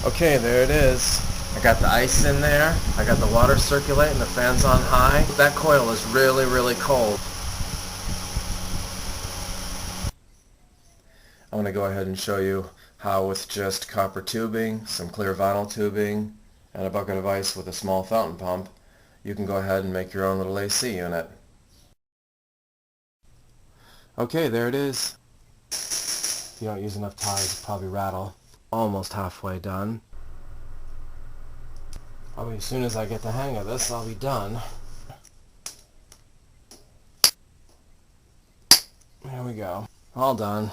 Okay, there it is. I got the ice in there, I got the water circulating, the fan's on high. That coil is really, really cold. I'm going to go ahead and show you how with just copper tubing, some clear vinyl tubing, and a bucket of ice with a small fountain pump, you can go ahead and make your own little AC unit. Okay, there it is. If you don't use enough ties, it'll probably rattle. Almost halfway done. Probably as soon as I get the hang of this, I'll be done. There we go. All done.